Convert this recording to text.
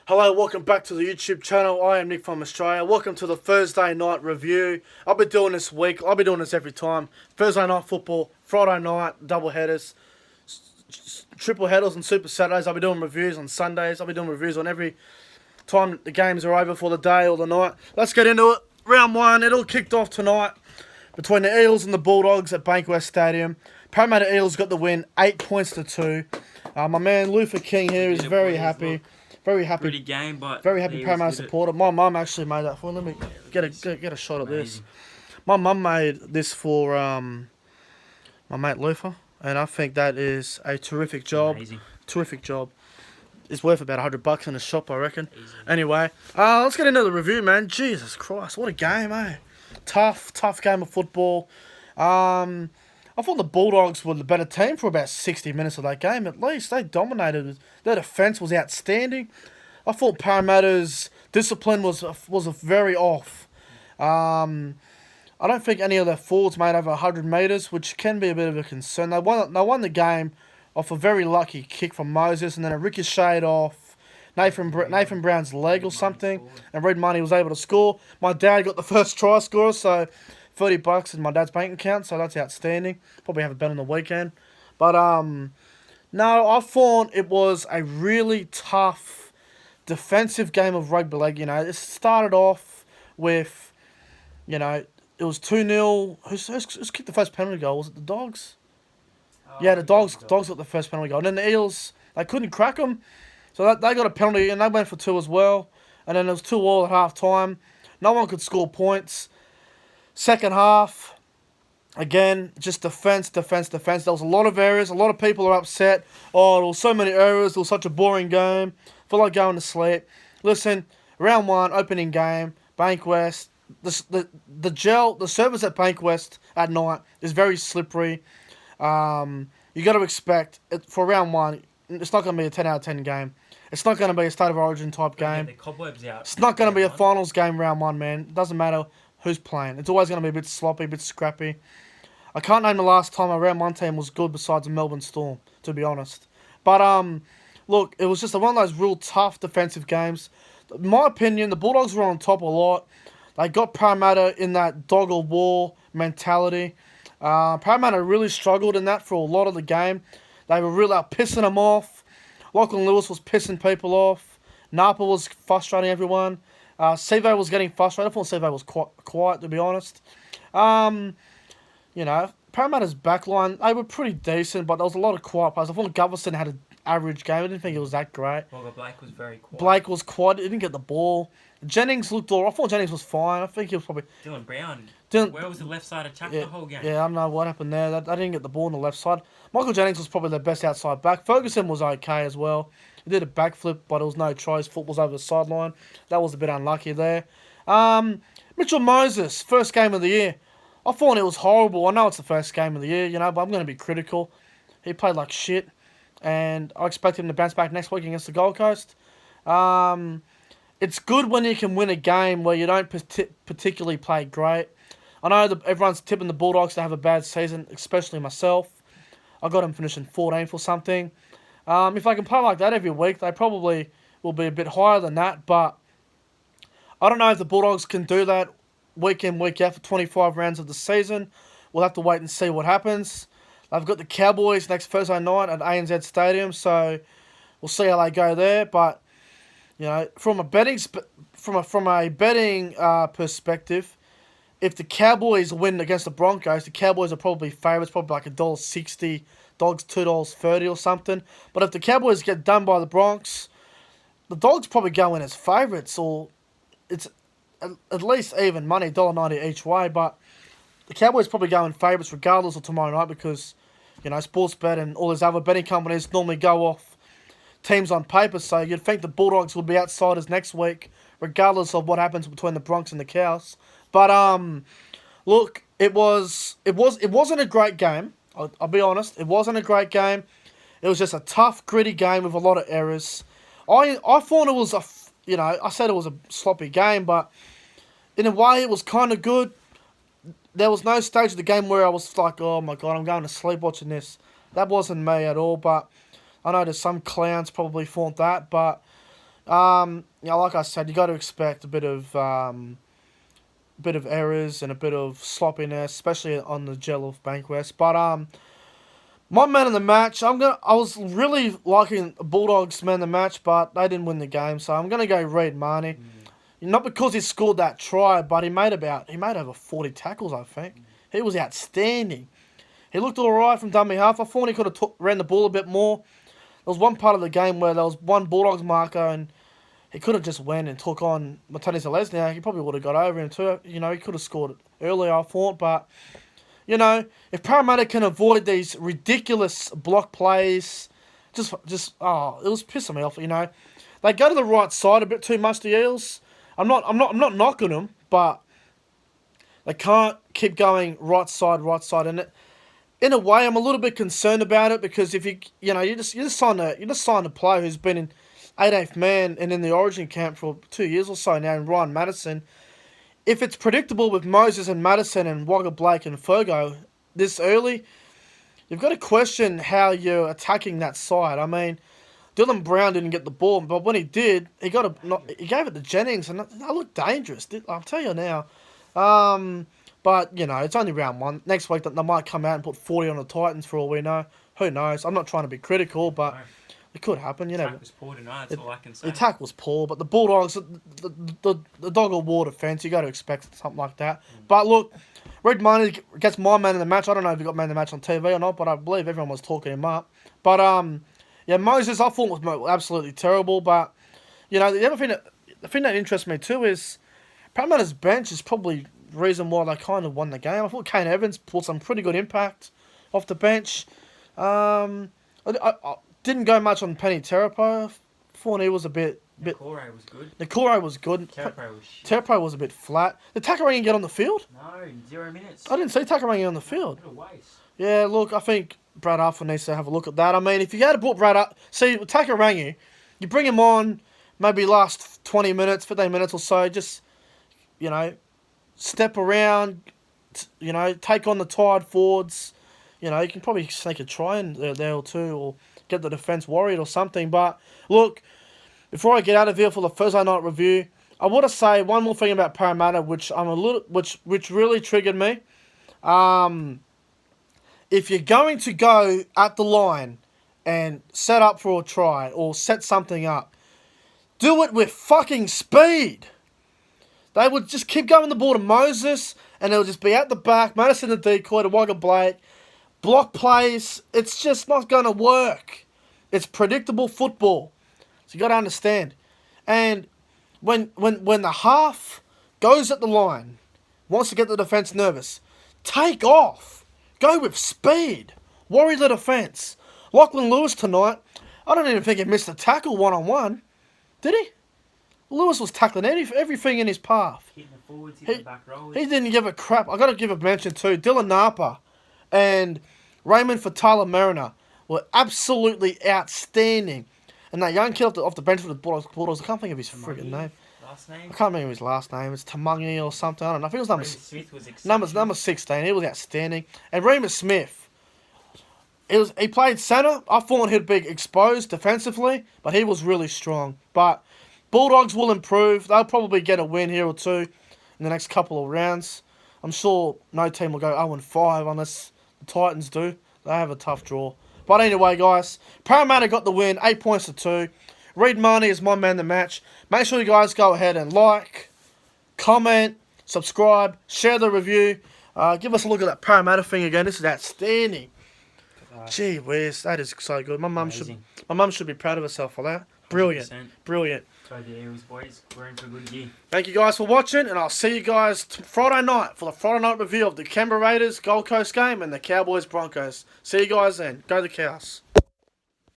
Hello, welcome back to the YouTube channel. I am Nick from Australia. Welcome to the Thursday night review. I'll be doing this week. I'll be doing this every time. Thursday night football, Friday night double headers, triple headers and Super Saturdays. I'll be doing reviews on Sundays. I'll be doing reviews on every time the games are over for the day or the night. Let's get into it. Round one, it all kicked off tonight between the Eels and the Bulldogs at Bankwest Stadium. Parramatta Eels got the win, 8 points to 2. My man Luther King here is very happy. Very happy. Pretty game, but very happy Parramatta supporter. My mum actually made that for. Let me get a shot of this. My mum made this for my mate Luther, and I think that is a terrific job. Amazing. Terrific job. It's worth about $100 in the shop, I reckon. Easy. Anyway, let's get into the review, man. Jesus Christ, what a game, eh? Tough game of football. I thought the Bulldogs were the better team for about 60 minutes of that game, at least. They dominated. Their defence was outstanding. I thought Parramatta's discipline was very off. I don't think any of their forwards made over 100 metres, which can be a bit of a concern. They won the game off a very lucky kick from Moses, and then a ricocheted off Nathan Brown's leg or something, and Red Money was able to score. My dad got the first try scorer, so $30 in my dad's bank account, so that's outstanding. Probably have a bet on the weekend. But, no, I thought it was a really tough defensive game of rugby league. You know, it started off with, you know, it was 2-0. Who's kicked the first penalty goal? Was it the Dogs? Yeah, the Dogs got the first penalty goal. And then the Eels, they couldn't crack them. So they got a penalty, and they went for 2 as well. And then it was 2-2 at half-time. No one could score points. Second half, again, just defence. There was a lot of errors. A lot of people are upset. Oh, there were so many errors. It was such a boring game. Feel like going to sleep. Listen, round one, opening game, Bankwest. The service at Bankwest at night is very slippery. You got to expect, for round one, it's not going to be a 10 out of 10 game. It's not going to be a State of Origin type game. The cobwebs out. It's not going to be a finals game round one, man. It doesn't matter who's playing. It's always going to be a bit sloppy, a bit scrappy. I can't name the last time a round one team was good besides the Melbourne Storm, to be honest. But, look, it was just one of those real tough defensive games. In my opinion, the Bulldogs were on top a lot. They got Parramatta in that dog-or-war mentality. Parramatta really struggled in that for a lot of the game. They were really pissing them off. Lachlan Lewis was pissing people off. Napa was frustrating everyone. Sevo was getting frustrated. I thought Sevo was quite quiet, to be honest. You know, Parramatta's backline, they were pretty decent, but there was a lot of quiet players. I thought Gutherson had an average game. I didn't think it was that great. Well, Blake was very quiet. Blake was quiet. He didn't get the ball. Jennings looked all right. I thought Jennings was fine. I think he was probably... Dylan Brown. Where was the left side attack the whole game? Yeah, I don't know what happened there. They didn't get the ball on the left side. Michael Jennings was probably their best outside back. Ferguson was okay as well. He did a backflip, but it was no try. His foot was over the sideline. That was a bit unlucky there. Mitchell Moses, first game of the year. I thought it was horrible. I know it's the first game of the year, you know, but I'm going to be critical. He played like shit, and I expect him to bounce back next week against the Gold Coast. It's good when you can win a game where you don't particularly play great. I know that everyone's tipping the Bulldogs to have a bad season, especially myself. I got them finishing 14th or something. If they can play like that every week, they probably will be a bit higher than that. But I don't know if the Bulldogs can do that week in, week out for 25 rounds of the season. We'll have to wait and see what happens. They've got the Cowboys next Thursday night at ANZ Stadium, so we'll see how they go there. But you know, from a betting perspective, if the Cowboys win against the Broncos, the Cowboys are probably favourites, probably like $1.60, Dogs $2.30 or something. But if the Cowboys get done by the Bronx, the Dogs probably go in as favourites, or it's at least even money, $1.90 each way. But the Cowboys probably go in favourites regardless of tomorrow night because, you know, Sportsbet and all these other betting companies normally go off teams on paper. So you'd think the Bulldogs would be outsiders next week, regardless of what happens between the Bronx and the Cows. But look, it wasn't a great game. I'll be honest, it wasn't a great game. It was just a tough, gritty game with a lot of errors. I thought it was I said it was a sloppy game, but in a way it was kind of good. There was no stage of the game where I was like, oh my God, I'm going to sleep watching this. That wasn't me at all, but I know there's some clowns probably thought that, but Like I said, you got to expect a bit of errors and a bit of sloppiness, especially on the gel of Bankwest. But my man of the match, I was really liking Bulldogs man of the match, but they didn't win the game, so I'm gonna go Reid Marnie. Not because he scored that try, but he made over 40 tackles, I think. He was outstanding. He looked all right from dummy half. I thought he could have ran the ball a bit more. There was one part of the game where there was one Bulldogs marker and he could have just went and took on Matani Zelezniak. He probably would have got over him too. He could have scored earlier, I thought, but if Parramatta can avoid these ridiculous block plays, it was pissing me off. They go to the right side a bit too much. The Eels. I'm not knocking them, but they can't keep going right side, and in a way, I'm a little bit concerned about it because if you just signed a player who's been in 18th man and in the Origin camp for 2 years or so now, in Ryan Madison. If it's predictable with Moses and Madison and Wagga Blake and Fergo this early, you've got to question how you're attacking that side. I mean, Dylan Brown didn't get the ball, but when he did, he gave it to Jennings, and that looked dangerous. I'll tell you now. But it's only round one. Next week, they might come out and put 40 on the Titans for all we know. Who knows? I'm not trying to be critical, but it could happen. The attack was poor tonight. That's all I can say. The attack was poor, but the Bulldogs, the dog of war defence, you got to expect something like that. But look, Reid Marnie gets my man in the match. I don't know if he got man in the match on TV or not, but I believe everyone was talking him up. But Moses, I thought was absolutely terrible. But the other thing that interests me too is Parramatta's bench is probably the reason why they kind of won the game. I thought Kane Evans pulled some pretty good impact off the bench. I didn't go much on Penny Terapo. Thought he was a bit. Nakore was good. Nakore was good. Terapo was shit. Terapo was a bit flat. Did Takarangi get on the field? No, 0 minutes. I didn't see Takarangi on the field. What a waste. Yeah, look, I think Brad Arthur needs to have a look at that. I mean, if you had to put Brad up, see, with Takarangi, you bring him on maybe last 20 minutes, 15 minutes or so, just, step around, take on the tired forwards. You can probably sneak a try in there or two, or get the defence worried or something. But look, before I get out of here for the Thursday night review, I want to say one more thing about Parramatta, which really triggered me. If you're going to go at the line and set up for a try or set something up, do it with fucking speed. They would just keep going the ball to Moses, and they'll just be at the back, Madison the decoy to Wagga Blake. Block plays, it's just not going to work. It's predictable football. So you got to understand. And when the half goes at the line, wants to get the defence nervous, take off. Go with speed. Worry the defence. Lachlan Lewis tonight, I don't even think he missed a tackle one-on-one. Did he? Lewis was tackling everything in his path. Hitting the forwards, hitting the back rows. He didn't give a crap. I got to give a mention too. Dylan Napa and Raymond Fatala Mariner were absolutely outstanding. And that young kid off the bench for the Bulldogs, I can't think of his friggin' name. Last name? I can't remember his last name. It's Tamangi or something. I don't know. I think it was Remus Smith was exceptional. number 16. He was outstanding. And Remus Smith, he played centre. I thought he'd be exposed defensively, but he was really strong. But Bulldogs will improve. They'll probably get a win here or two in the next couple of rounds. I'm sure no team will go 0-5 unless the Titans do. They have a tough draw. But anyway, guys, Parramatta got the win, 8 points to 2. Reid Marnie is my man of the match. Make sure you guys go ahead and like, comment, subscribe, share the review. Give us a look at that Parramatta thing again. This is outstanding. Gee whiz, that is so good. My mum should be proud of herself for that. Brilliant. 100%. Brilliant. Go the Eels, boys. We're in for a good year. Thank you guys for watching, and I'll see you guys Friday night for the Friday night review of the Canberra Raiders Gold Coast game and the Cowboys Broncos. See you guys then. Go the Cows.